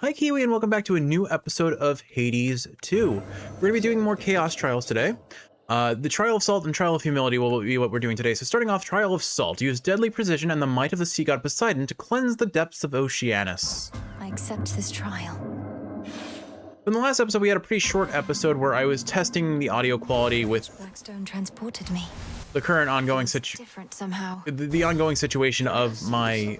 Hi Kiwi, and welcome back to a new episode of Hades 2. We're going to be doing more Chaos Trials today. The Trial of Salt and Trial of Humility will be what we're doing today. So starting off, Trial of Salt. Use deadly precision and the might of the sea god Poseidon to cleanse the depths of Oceanus. I accept this trial. In the last episode, we had a pretty short episode where I was testing the audio quality with Blackstone transported me. the current ongoing Different somehow. the ongoing situation of my...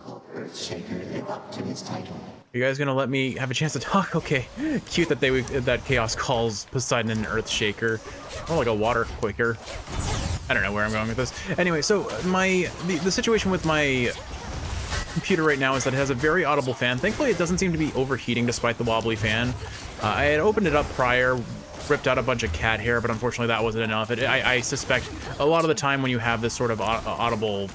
Are you guys gonna let me have a chance to talk? Okay, cute that that Chaos calls Poseidon an Earth Shaker, more like a Water Quaker. I don't know where I'm going with this. Anyway, so the situation with my computer right now is that it has a very audible fan. Thankfully, it doesn't seem to be overheating despite the wobbly fan. I had opened it up prior, ripped out a bunch of cat hair, but unfortunately that wasn't enough. I suspect a lot of the time when you have this sort of audible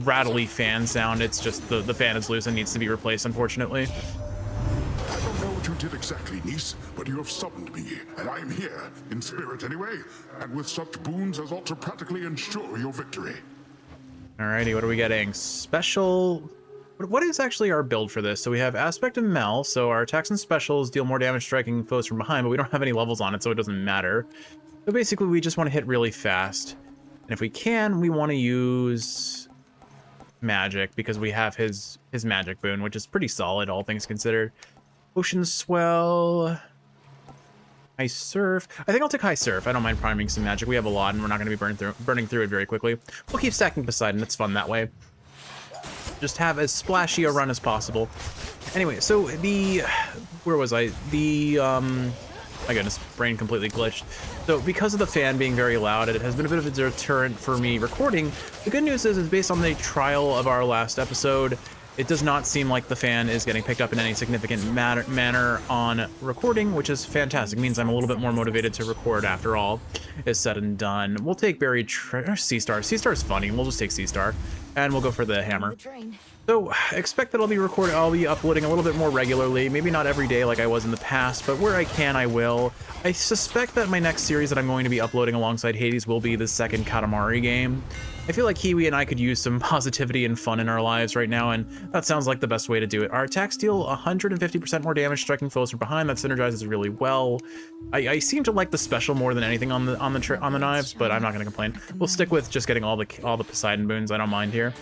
rattly fan sound, it's just the fan is loose and needs to be replaced, unfortunately. I don't know what you did exactly, niece, but you have summoned me, and I am here, in spirit anyway, and with such boons as ought to practically ensure your victory. Alrighty, what are we getting? Special... What is actually our build for this? So we have Aspect of Mel, so our attacks and specials deal more damage striking foes from behind, but we don't have any levels on it, so it doesn't matter. So basically, we just want to hit really fast. And if we can, we want to use magic, because we have his magic boon, which is pretty solid, all things considered. Ocean Swell... High Surf. I think I'll take High Surf. I don't mind priming some magic. We have a lot, and we're not going to be burning through it very quickly. We'll keep stacking Poseidon. It's fun that way. Just have as splashy a run as possible. Anyway, so where was I? My goodness, brain completely glitched. So because of the fan being very loud, it has been a bit of a deterrent for me recording. The good news is based on the trial of our last episode, it does not seem like the fan is getting picked up in any significant manner on recording, which is fantastic. It means I'm a little bit more motivated to record after all is said and done. We'll take Buried Sea Star. Sea Star is funny. We'll just take Sea Star, and we'll go for the hammer. So expect that I'll be uploading a little bit more regularly. Maybe not every day like I was in the past, but where I can, I will. I suspect that my next series that I'm going to be uploading alongside Hades will be the second Katamari game. I feel like Kiwi and I could use some positivity and fun in our lives right now, and that sounds like the best way to do it. Our attacks deal 150% more damage striking foes from behind. That synergizes really well. I seem to like the special more than anything on the knives, but I'm not going to complain. We'll stick with just getting all the Poseidon boons. I don't mind here.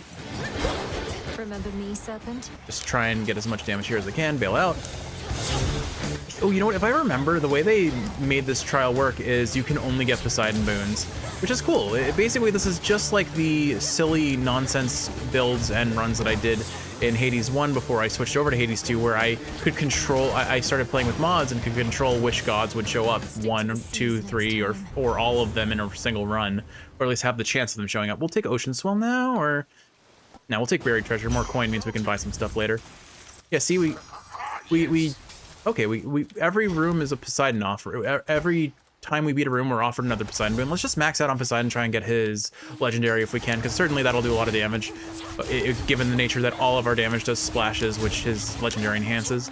Remember me, Serpent? Just try and get as much damage here as I can. Bail out. Oh, you know what? If I remember, the way they made this trial work is you can only get Poseidon boons, which is cool. Basically, this is just like the silly nonsense builds and runs that I did in Hades 1 before I switched over to Hades 2, where I could control, I started playing with mods and could control which gods would show up, 1, 2, 3, or all of them in a single run, or at least have the chance of them showing up. We'll take Ocean Swell now, or... No, we'll take Buried Treasure. More coin means we can buy some stuff later. Yeah, see, we every room is a Poseidon offer. Every time we beat a room, we're offered another Poseidon boon. Let's just max out on Poseidon and try and get his legendary if we can, because certainly that'll do a lot of damage, given the nature that all of our damage does splashes, which his legendary enhances.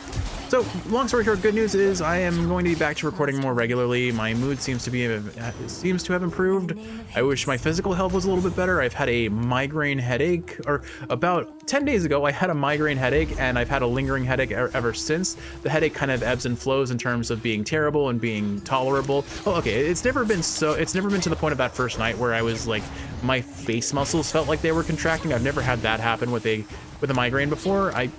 So, long story short, good news is I am going to be back to recording more regularly. My mood seems to have improved. I wish my physical health was a little bit better. I've had a migraine headache, or about 10 days ago, I had a migraine headache, and I've had a lingering headache ever since. The headache kind of ebbs and flows in terms of being terrible and being tolerable. Oh, okay, it's never been to the point of that first night where I was like, my face muscles felt like they were contracting. I've never had that happen with a migraine before. I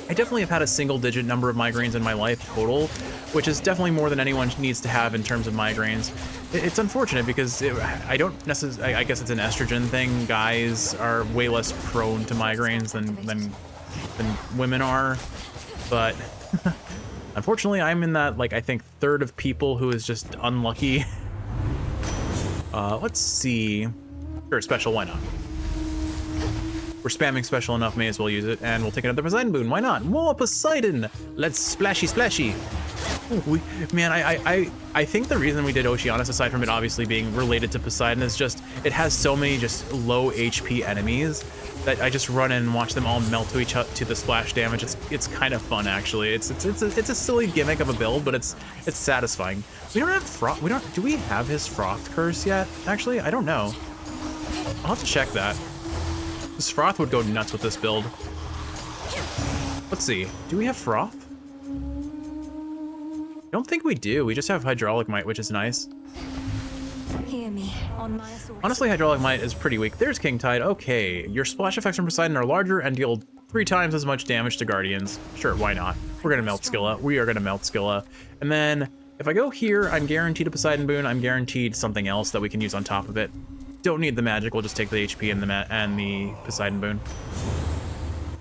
definitely have had a single-digit number of migraines in my life total, which is definitely more than anyone needs to have in terms of migraines. It's unfortunate because I don't necessarily. I guess it's an estrogen thing. Guys are way less prone to migraines than women are, but unfortunately, I'm in that, like, I think third of people who is just unlucky. Let's see. Sure, special. Why not? We're spamming special enough, may as well use it, and we'll take another Poseidon boon. Why not? More Poseidon! Let's splashy splashy! Man, I think the reason we did Oceanus, aside from it obviously being related to Poseidon, is just it has so many just low HP enemies that I just run in and watch them all melt to the splash damage. It's kind of fun, actually. It's a silly gimmick of a build, but it's satisfying. We don't have Froth. Do we have his Froth curse yet? Actually, I don't know. I'll have to check that. This Froth would go nuts with this build. Let's see. Do we have Froth? Don't think we do. We just have Hydraulic Might, which is nice. Hear me on my assault. Honestly, Hydraulic Might is pretty weak. There's King Tide. Okay, your splash effects from Poseidon are larger and deal 3 times as much damage to Guardians. Sure, why not? We're gonna melt Scylla. We are gonna melt Scylla. And then if I go here, I'm guaranteed a Poseidon boon. I'm guaranteed something else that we can use on top of it. Don't need the magic. We'll just take the HP and the Poseidon boon.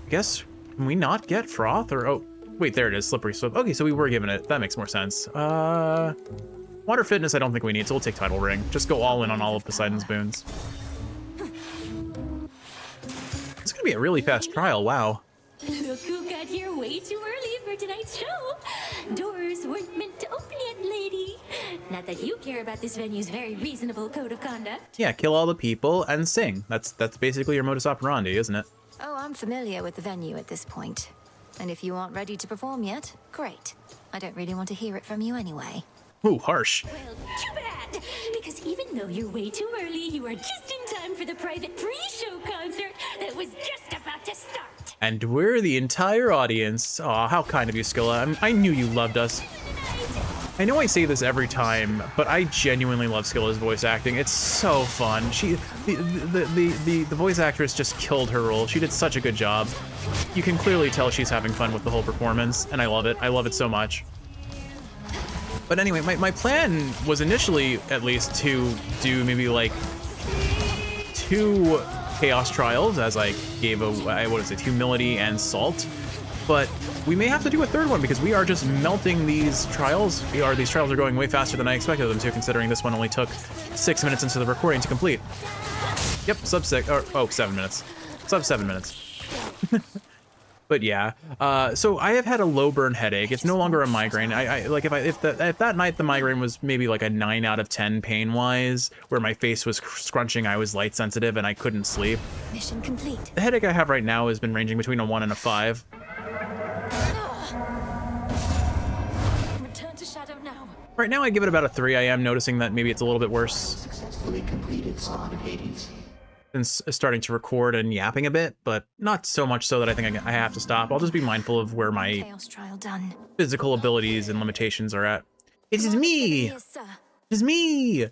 I guess, can we not get Froth or, oh, wait, there it is, Slippery Swift. Okay, so we were given it. That makes more sense. Water Fitness I don't think we need, so we'll take Tidal Ring. Just go all in on all of Poseidon's boons. It's gonna be a really fast trial, wow. Look who got here way too early for tonight's show. Doors weren't meant to open yet, lady. Not that you care about this venue's very reasonable code of conduct. Yeah, kill all the people and sing. That's basically your modus operandi, isn't it? Oh, I'm familiar with the venue at this point. And if you aren't ready to perform yet, great. I don't really want to hear it from you anyway. Ooh, harsh. Well, too bad. Because even though you're way too early, you are just in time for the private pre-show concert that was just about to start. And we're the entire audience. Aw, how kind of you, Scylla. I knew you loved us. I know I say this every time, but I genuinely love Scylla's voice acting. It's so fun. The voice actress just killed her role. She did such a good job. You can clearly tell she's having fun with the whole performance, and I love it. I love it so much. But anyway, my plan was initially, at least, to do maybe like 2 Chaos Trials, as I gave what is it, Humility and Salt. But we may have to do a 3rd one because we are just melting these trials. These trials are going way faster than I expected them to, considering this one only took 6 minutes into the recording to complete. Yep, sub 6, or, oh, 7 minutes. Sub 7 minutes. But yeah, so I have had a low burn headache. It's no longer a migraine. I like if that night the migraine was maybe like a 9 out of 10 pain wise, where my face was scrunching, I was light sensitive and I couldn't sleep. Mission complete. The headache I have right now has been ranging between a 1 and a 5. Return to Shadow now. Right now I give it about a 3. I am noticing that maybe it's a little bit worse Successfully completed Spawn of Hades. since starting to record and yapping a bit, but not so much so that I think I have to stop. I'll just be mindful of where my Chaos trial done. physical abilities and limitations are at. It is me! Yes, sir. It is me!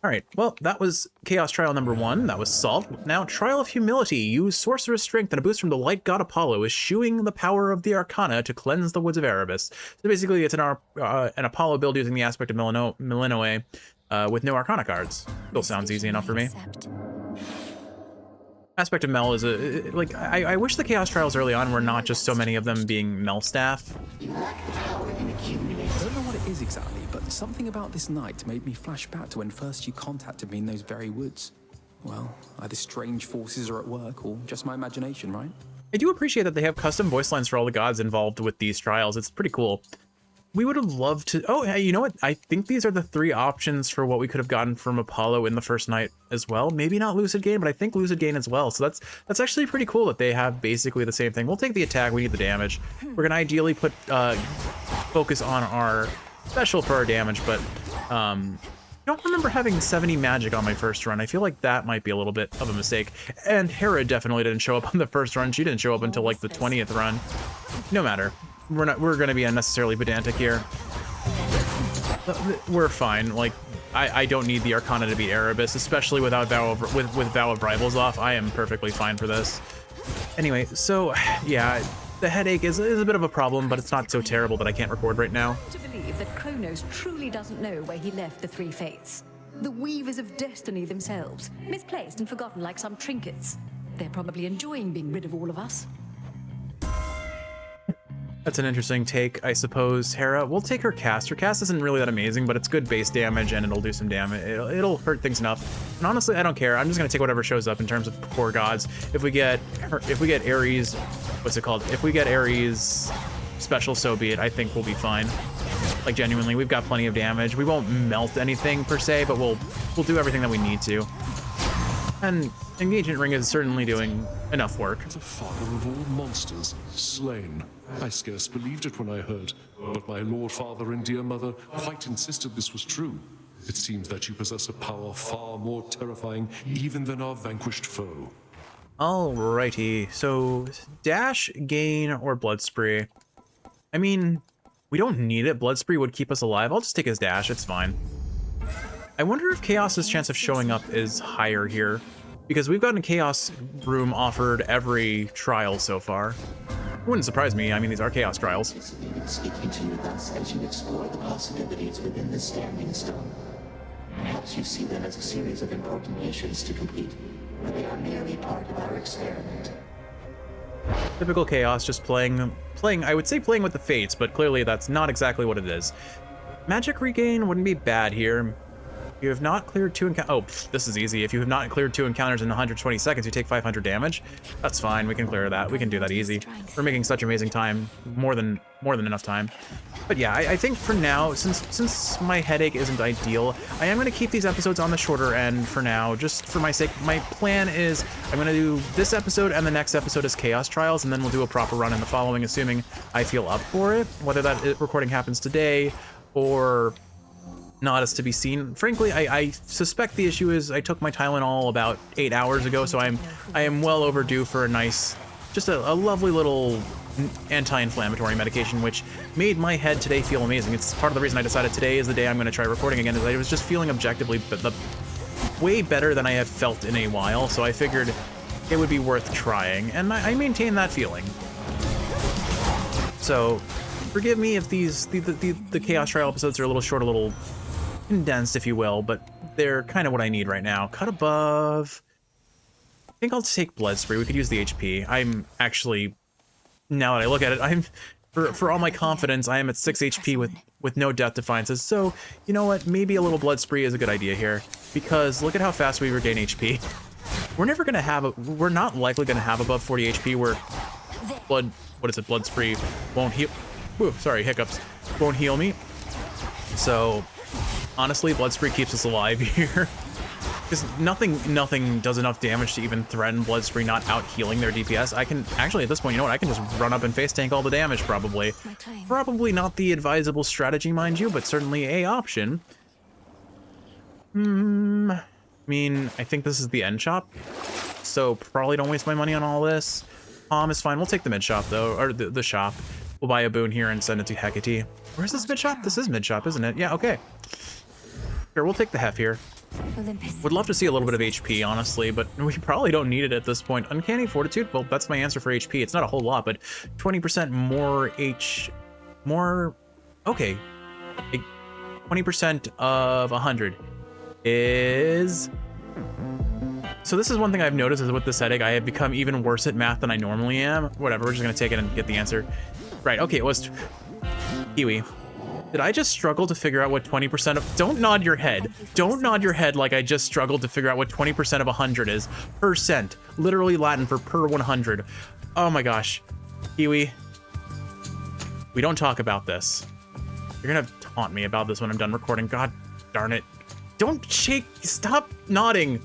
Alright, well, that was Chaos Trial number 1. That was Salt. Now, Trial of Humility. Use Sorcerer's Strength and a boost from the Light God Apollo, eschewing the power of the Arcana to cleanse the Woods of Erebus. So basically, it's an Apollo build using the aspect of Milinoe with no Arcana cards. Still sounds easy enough for me. Accept. Aspect of Mel is like, I wish the Chaos Trials early on were not just so many of them being Mel staff. You lack the power in accumulating. I don't know what it is exactly, but something about this night made me flash back to when first you contacted me in those very woods. Well, either strange forces are at work, or just my imagination, right? I do appreciate that they have custom voice lines for all the gods involved with these trials. It's pretty cool. We would have loved to... Oh, hey, you know what? I think these are the 3 options for what we could have gotten from Apollo in the first night as well. Maybe not Lucid Gain, but I think Lucid Gain as well. So that's actually pretty cool that they have basically the same thing. We'll take the attack. We need the damage. We're going to ideally put focus on our special for our damage, but I don't remember having 70 magic on my first run. I feel like that might be a little bit of a mistake. And Hera definitely didn't show up on the first run. She didn't show up until like the 20th run. No matter. We're going to be unnecessarily pedantic here. We're fine. Like, I don't need the Arcana to be Erebus, especially without with Vow of Rivals off. I am perfectly fine for this. Anyway, so yeah, the headache is a bit of a problem, but it's not so terrible that I can't record right now. To believe that Kronos truly doesn't know where he left the 3 fates. The weavers of destiny themselves, misplaced and forgotten like some trinkets. They're probably enjoying being rid of all of us. That's an interesting take, I suppose. Hera, we'll take her cast. Her cast isn't really that amazing, but it's good base damage and it'll do some damage. It'll hurt things enough. And honestly, I don't care. I'm just gonna take whatever shows up in terms of core gods. If we get Ares, what's it called? If we get Ares special, so be it. I think we'll be fine. Like genuinely, we've got plenty of damage. We won't melt anything per se, but we'll do everything that we need to. And Engagement Ring is certainly doing enough work. The father of all monsters, slain. I scarce believed it when I heard, but my lord father and dear mother quite insisted this was true. It seems that you possess a power far more terrifying even than our vanquished foe. Alrighty, so dash, gain, or blood spree. I mean, We don't need it. Blood Spree would keep us alive. I'll just take his dash. It's fine. I wonder if Chaos's chance of showing up is higher here, because we've gotten a Chaos room offered every trial so far. It wouldn't surprise me. I mean, these are Chaos trials. Anticipated speaking to you thus as you explore the possibilities within the Standing Stone. Perhaps you see them as a series of important missions to complete, but they are merely part of our experiment. Typical Chaos, just playing, I would say playing with the Fates, but clearly that's not exactly what it is. Magic regain wouldn't be bad here. You have not cleared 2 encounters. Oh, this is easy. If you have not cleared 2 encounters in 120 seconds, you take 500 damage. That's fine. We can clear that. We can do that easy. We're making such amazing time. More than enough time. But yeah, I think for now, since my headache isn't ideal, I am going to keep these episodes on the shorter end for now, just for my sake. My plan is I'm going to do this episode and the next episode is Chaos Trials, and then we'll do a proper run in the following, assuming I feel up for it. Whether that recording happens today or not is to be seen. Frankly, I suspect the issue is I took my Tylenol about 8 hours ago, so I am well overdue for a nice, just a lovely little anti-inflammatory medication, which made my head today feel amazing. It's part of the reason I decided today is the day I'm going to try recording again, is I was just feeling objectively way better than I have felt in a while, so I figured it would be worth trying, and I maintain that feeling. So forgive me if the Chaos Trial episodes are a little short, a little condensed, if you will, but they're kind of what I need right now. Cut above. I think I'll take Blood Spree. We could use the HP. I'm actually, now that I look at it, I'm for all my confidence, I am at 6 HP with no Death Defiances. So you know what? Maybe a little Blood Spree is a good idea here, because look at how fast we regain HP. We're not likely gonna have above 40 HP where Blood Spree won't heal. Woo, sorry, hiccups. Won't heal me. So honestly, Blood Spree keeps us alive here. Because nothing does enough damage to even threaten Blood Spree not out healing their DPS. I can actually, at this point, you know what? I can just run up and face tank all the damage, probably. Probably not the advisable strategy, mind you, but certainly a option. I mean, I think this is the end shop, so probably don't waste my money on all this. Is fine. We'll take the mid shop though, or the shop. We'll buy a boon here and send it to Hecate. Where's this mid shop? This is mid shop, isn't it? Yeah, okay. Sure, we'll take the Hef here. Would love to see a little bit of HP, honestly, but we probably don't need it at this point. Uncanny Fortitude? Well, that's my answer for HP. It's not a whole lot, but 20% more... Okay. 20% of 100 is... So this is one thing I've noticed is with this headache, I have become even worse at math than I normally am. Whatever, we're just gonna take it and get the answer. Right, okay, it was... Kiwi. Did I just struggle to figure out what 20% of... Don't nod your head. Don't nod your head like I just struggled to figure out what 20% of 100 is. Percent. Literally Latin for per 100. Oh my gosh. Kiwi. We don't talk about this. You're gonna taunt me about this when I'm done recording. God darn it. Don't shake. Stop nodding.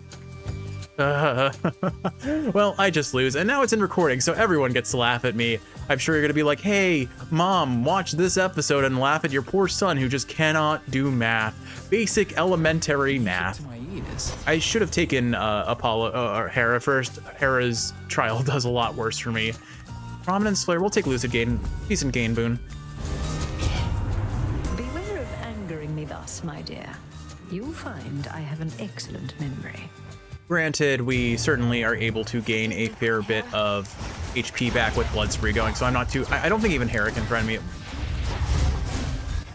Well, I just lose, and now it's in recording, so everyone gets to laugh at me. I'm sure you're gonna be like, hey, Mom, watch this episode and laugh at your poor son who just cannot do math. Basic elementary math. I should have taken Apollo or Hera first. Hera's trial does a lot worse for me. Prominence Flare, we'll take Lucid Gain. Decent gain boon. Beware of angering me thus, my dear. You'll find I have an excellent memory. Granted, we certainly are able to gain a fair bit of HP back with Blood Spree going, so I'm not too... I don't think even Hera can threaten me.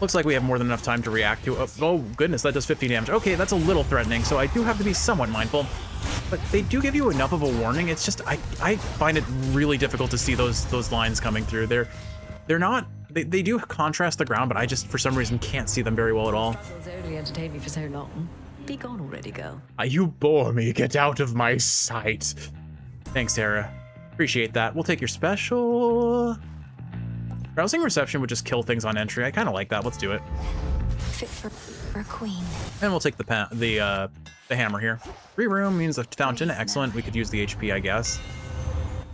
Looks like we have more than enough time to react to... Oh, goodness, that does 50 damage. Okay, that's a little threatening, so I do have to be somewhat mindful. But they do give you enough of a warning. It's just, I find it really difficult to see those lines coming through. They're not... They do contrast the ground, but I just, for some reason, can't see them very well at all. Troubles only entertained me for so long. Be gone already, girl. You bore me. Get out of my sight. Thanks, Hera. Appreciate that. We'll take your special. Rousing Reception would just kill things on entry. I kind of like that. Let's do it. Fit for a queen. And we'll take the hammer here. Free room means a fountain. Excellent. We could use the HP, I guess.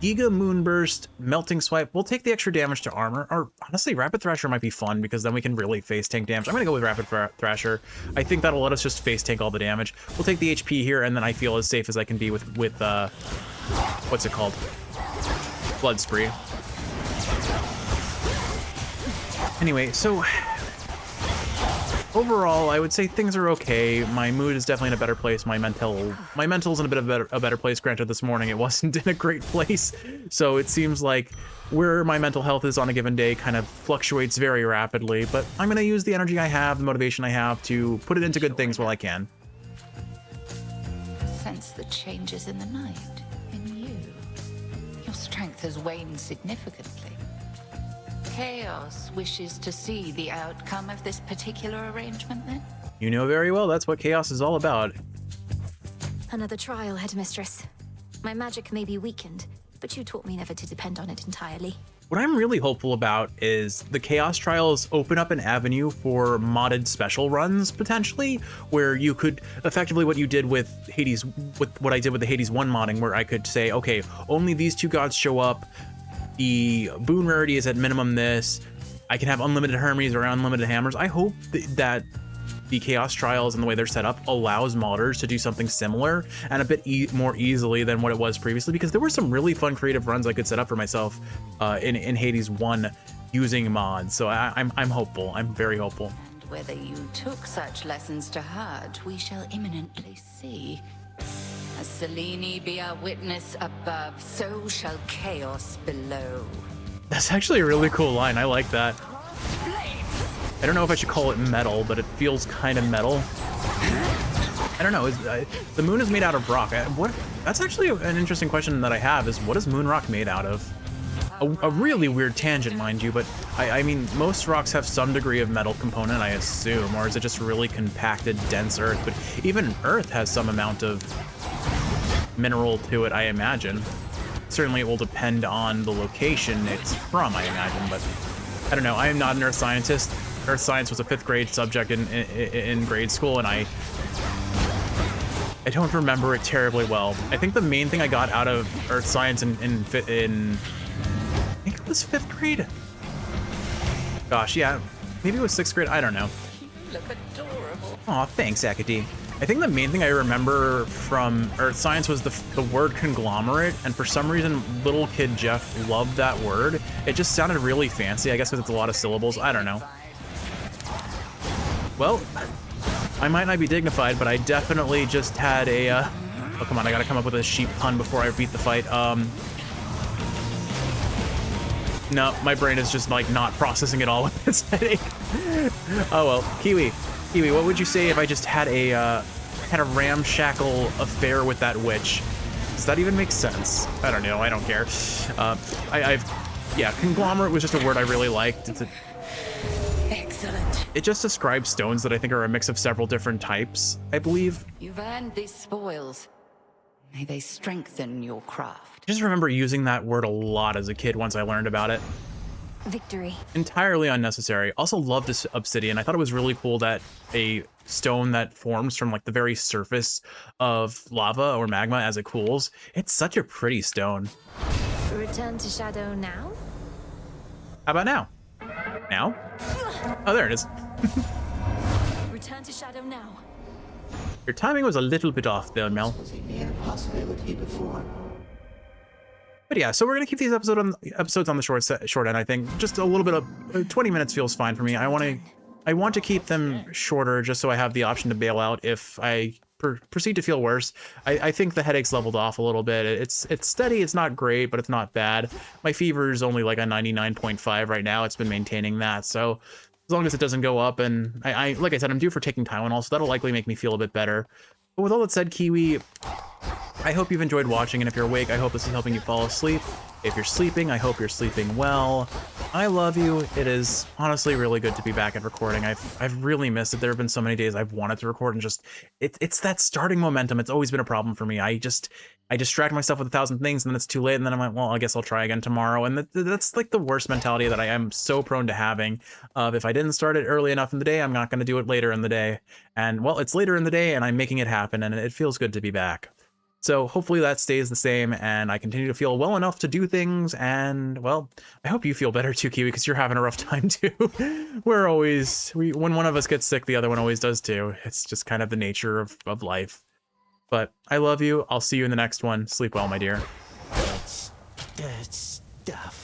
Giga Moonburst, Melting Swipe. We'll take the extra damage to armor. Or honestly, Rapid Thrasher might be fun because then we can really face tank damage. I'm gonna go with Rapid Thrasher. I think that'll let us just face tank all the damage. We'll take the HP here, and then I feel as safe as I can be with what's it called? Blood Spree. Anyway, so overall, I would say things are okay. My mood is definitely in a better place. My mental's in a bit of a better place. Granted, this morning it wasn't in a great place. So it seems like where my mental health is on a given day kind of fluctuates very rapidly, but I'm gonna use the energy I have, the motivation I have to put it into good things while I can. Sense the changes in the night, in you. Your strength has waned significantly. Chaos wishes to see the outcome of this particular arrangement, then? You know very well that's what Chaos is all about. Another trial, Headmistress. My magic may be weakened, but you taught me never to depend on it entirely. What I'm really hopeful about is the Chaos Trials open up an avenue for modded special runs, potentially, where you could effectively what you did with Hades, with what I did with the Hades 1 modding, where I could say, okay, only these two gods show up, the boon rarity is at minimum this, I can have unlimited Hermes or unlimited hammers. I hope that the Chaos Trials and the way they're set up allows modders to do something similar and a bit more easily than what it was previously, because there were some really fun creative runs I could set up for myself in Hades 1 using mods. So I'm hopeful. I'm very hopeful. And whether you took such lessons to heart, we shall imminently see. As Selene be our witness above, so shall chaos below. That's actually a really cool line. I like that. I don't know if I should call it metal, but it feels kind of metal. I don't know. The moon is made out of rock. That's actually an interesting question that I have, is what is moon rock made out of? A really weird tangent, mind you, but I mean, most rocks have some degree of metal component, I assume, or is it just really compacted, dense earth? But even earth has some amount of mineral to it, I imagine. Certainly it will depend on the location it's from, I imagine, but I don't know. I am not an earth scientist. Earth science was a 5th grade subject in grade school, and I don't remember it terribly well. I think the main thing I got out of earth science in I think it was 5th grade. Gosh, yeah, maybe it was 6th grade. I don't know. You look adorable. Aw, thanks, Akadi. I think the main thing I remember from earth science was the word conglomerate, and for some reason, little kid Jeff loved that word. It just sounded really fancy, I guess because it's a lot of syllables. I don't know. Well, I might not be dignified, but I definitely just had a, oh, come on, I gotta come up with a sheep pun before I beat the fight. No, my brain is just, like, not processing it all with this headache. Oh, well. Kiwi, what would you say if I just had a ramshackle affair with that witch? Does that even make sense? I don't know, I don't care. Yeah, conglomerate was just a word I really liked. Excellent. It just describes stones that I think are a mix of several different types, I believe. You've earned these spoils. May they strengthen your craft. I just remember using that word a lot as a kid once I learned about it. Victory. Entirely unnecessary. Also loved this obsidian. I thought it was really cool that a stone that forms from like the very surface of lava or magma as it cools. It's such a pretty stone. Return to Shadow now? How about now? Now? Oh, there it is. Return to Shadow now. Your timing was a little bit off there, Mel. Was a mere possibility before. But yeah, so we're gonna keep these episodes on the short end. I think just a little bit of 20 minutes feels fine for me. I want to keep them shorter just so I have the option to bail out if I proceed to feel worse. I think the headache's leveled off a little bit. It's steady. It's not great, but it's not bad. My fever is only like a 99.5 right now. It's been maintaining that. So as long as it doesn't go up, and I like I said, I'm due for taking Tylenol, so that'll likely make me feel a bit better. But with all that said, Kiwi, I hope you've enjoyed watching, and if you're awake, I hope this is helping you fall asleep. If you're sleeping, I hope you're sleeping well. I love you. It is honestly really good to be back at recording. I've really missed it. There have been so many days I've wanted to record, and just it's that starting momentum. It's always been a problem for me. I distract myself with 1,000 things, and then it's too late, and then I'm like, well, I guess I'll try again tomorrow. And that's like the worst mentality that I am so prone to having. If I didn't start it early enough in the day, I'm not going to do it later in the day. And well, it's later in the day, and I'm making it happen, and it feels good to be back. So hopefully that stays the same, and I continue to feel well enough to do things, and, well, I hope you feel better too, Kiwi, because you're having a rough time too. When one of us gets sick, the other one always does too. It's just kind of the nature of life. But I love you. I'll see you in the next one. Sleep well, my dear. That's stuff.